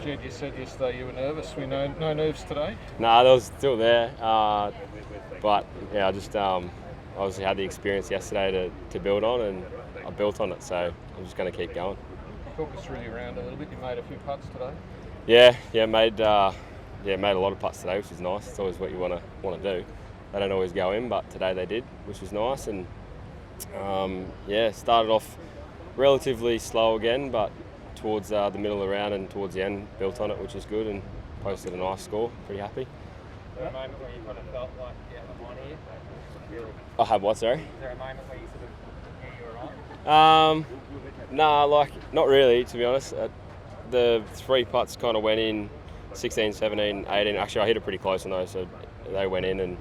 attitude. You said yesterday you were nervous. We no nerves today? Nah, that was still there. But yeah, I just obviously had the experience yesterday to build on, and I built on it. So I'm just going to keep going. Talk us through your round a little bit. You made a few putts today. Yeah, made a lot of putts today, which is nice. It's always what you want to do. They don't always go in, but today they did, which was nice. And started off relatively slow again, but towards the middle of the round and towards the end, built on it, which is good, and posted a nice score. Pretty happy. Is there a moment where you kind of felt like you had the line here? I had what, sorry? Is there a moment where you sort of, you were right? Nah, not really, to be honest. The 3 putts kind of went in 16, 17, 18. Actually, I hit it pretty close on those, so they went in, and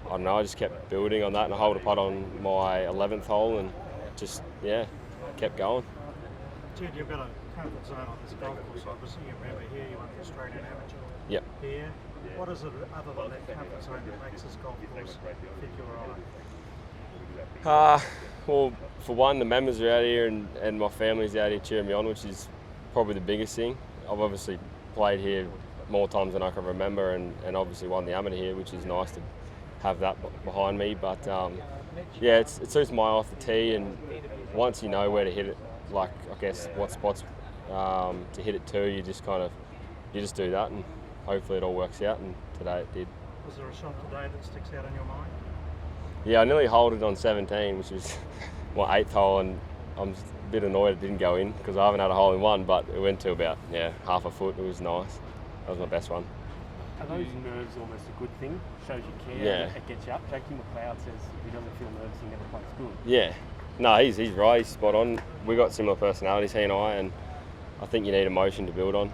I don't know, I just kept building on that, and I held a putt on my 11th hole and just, kept going. Ted, you've got a comfort zone on this golf course, obviously. You remember here you won the Australian Amateur. Yep. Here. What is it other than that comfort zone that makes this golf course fit your eye? Well, for one, the members are out here and my family's out here cheering me on, which is probably the biggest thing. I've obviously played here more times than I can remember, and obviously won the amateur here, which is nice to have that behind me. But it suits my off the tee, and once you know where to hit it, like I guess what spots to hit it to, you just do that, and hopefully it all works out. And today it did. Was there a shot today that sticks out in your mind? Yeah, I nearly holed it on 17, which was my 8th hole, and I'm just a bit annoyed it didn't go in because I haven't had a hole in one, but it went to about half a foot. It was nice. That was my best one. Are those nerves almost a good thing? Shows you care. Yeah. It gets you up. Jackie McLeod says if he doesn't feel nervous, he never plays good. Yeah. No, he's right. He's spot on. We got similar personalities, he and I think you need emotion to build on.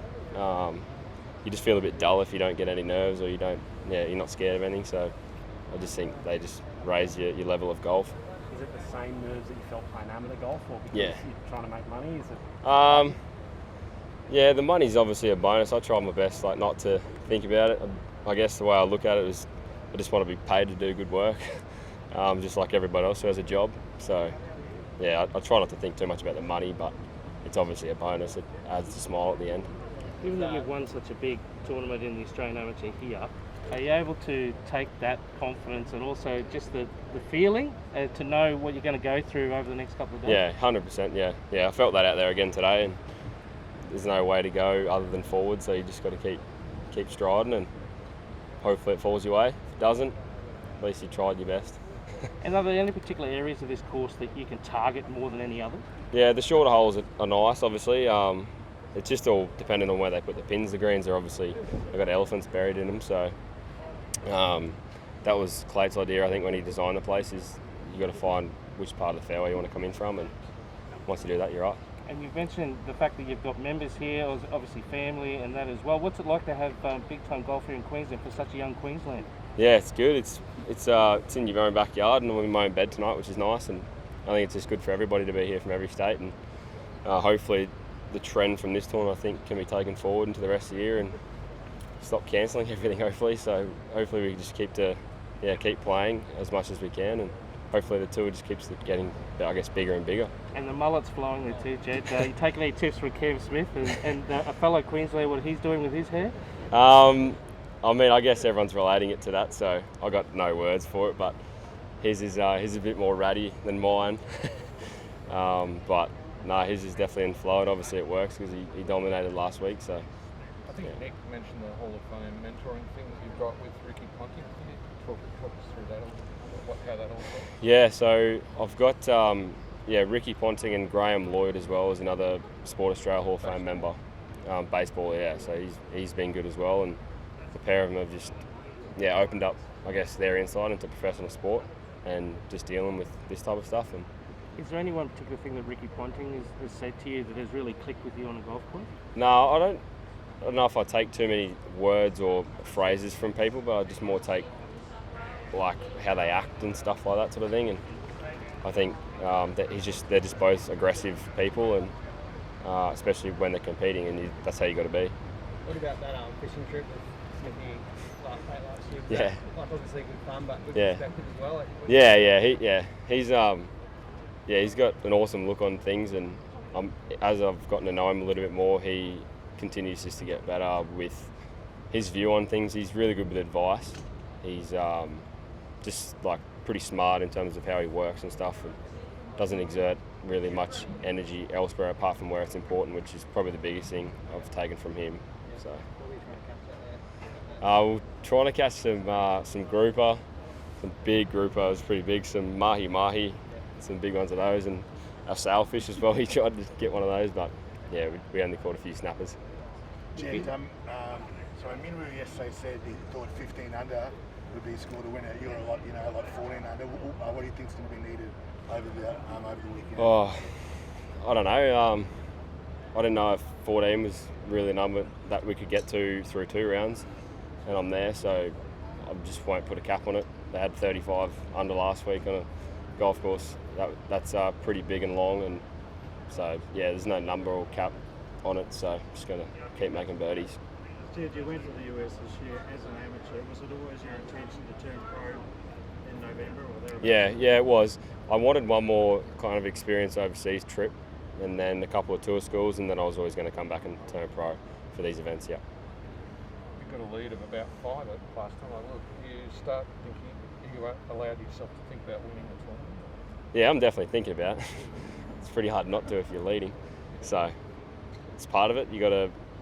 You just feel a bit dull if you don't get any nerves, or you're not scared of anything. So I just think they just raise your level of golf. Is it the same nerves that you felt playing amateur golf, or because you're trying to make money? Is it? The money's obviously a bonus. I try my best not to think about it. I guess the way I look at it is I just want to be paid to do good work, just like everybody else who has a job. So I try not to think too much about the money, but it's obviously a bonus. It adds a smile at the end. Given that you've won such a big tournament in the Australian Amateur here, are you able to take that confidence and also just the feeling to know what you're going to go through over the next couple of days? Yeah, 100%. Yeah. I felt that out there again today, and there's no way to go other than forward. So you just got to keep striding, and hopefully it falls your way. If it doesn't, at least you tried your best. And are there any particular areas of this course that you can target more than any other? Yeah, the shorter holes are nice, obviously. It's just all dependent on where they put the pins. The greens are obviously, they've got elephants buried in them, so that was Clay's idea, I think, when he designed the place, is you got to find which part of the fairway you want to come in from, and once you do that, you're right. And you've mentioned the fact that you've got members here, obviously family and that as well. What's it like to have big-time golf here in Queensland for such a young Queensland? Yeah, it's good. It's in your own backyard, and I'm in my own bed tonight, which is nice, and I think it's just good for everybody to be here from every state, and hopefully the trend from this tournament, I think, can be taken forward into the rest of the year and stop cancelling everything, hopefully. So hopefully we just keep playing as much as we can, and hopefully the tour just keeps getting, I guess, bigger and bigger. And the mullet's flowing there too, Jed. You taking any tips from Kev Smith and a fellow Queenslander, what he's doing with his hair? I guess everyone's relating it to that, so I got no words for it, but his is a bit more ratty than mine. But no, his is definitely in flow, and obviously it works because he dominated last week. So I think Nick mentioned the Hall of Fame mentoring thing that you've got with Ricky Ponting. Can you talk us through that, how that all works? Yeah, so I've got Ricky Ponting and Graham Lloyd as well as another Sport Australia Hall of Fame member. Baseball, so he's been good as well, and the pair of them have just opened up, I guess, their insight into professional sport and just dealing with this type of stuff. And is there any one particular thing that Ricky Ponting has said to you that has really clicked with you on a golf course? No, I don't know if I take too many words or phrases from people, but I just more take like how they act and stuff like that sort of thing. And I think that they're just both aggressive people, and especially when they're competing, and that's how you got to be. What about that fishing trip with Smithy last year? Yeah. Like obviously good fun, but good perspective as well. He's got an awesome look on things, and as I've gotten to know him a little bit more, he continues just to get better with his view on things. He's really good with advice. He's just like pretty smart in terms of how he works and stuff, and doesn't exert really much energy elsewhere apart from where it's important, which is probably the biggest thing I've taken from him. So we're trying to catch some grouper, some big grouper. It was pretty big. Some mahi, some big ones of those, and our sailfish as well. He tried to get one of those, but yeah, we only caught a few snappers. Jed, so Minwoo yesterday said he thought 15 under would be a score to win it. You're a lot, like 14 under. What do you think's going to be needed over the weekend? Oh, I don't know. I didn't know if 14 was really a number that we could get to through 2 rounds, and I'm there, so I just won't put a cap on it. They had 35 under last week on a golf course. That's pretty big and long, and so yeah, there's no number or cap on it, so I'm just going to keep making birdies. Jed, you went to the US this year as an amateur. Was it always your intention to turn pro in November or thereabouts? Yeah, it was. I wanted one more kind of experience overseas trip, and then a couple of tour schools, and then I was always going to come back and turn pro for these events. Yeah. You got a lead of about 5 last time I looked. You start thinking, you allowed yourself to think about winning the tournament? Yeah, I'm definitely thinking about it. It's pretty hard not to if you're leading, so it's part of it.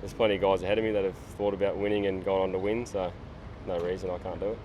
There's plenty of guys ahead of me that have thought about winning and gone on to win, so no reason I can't do it.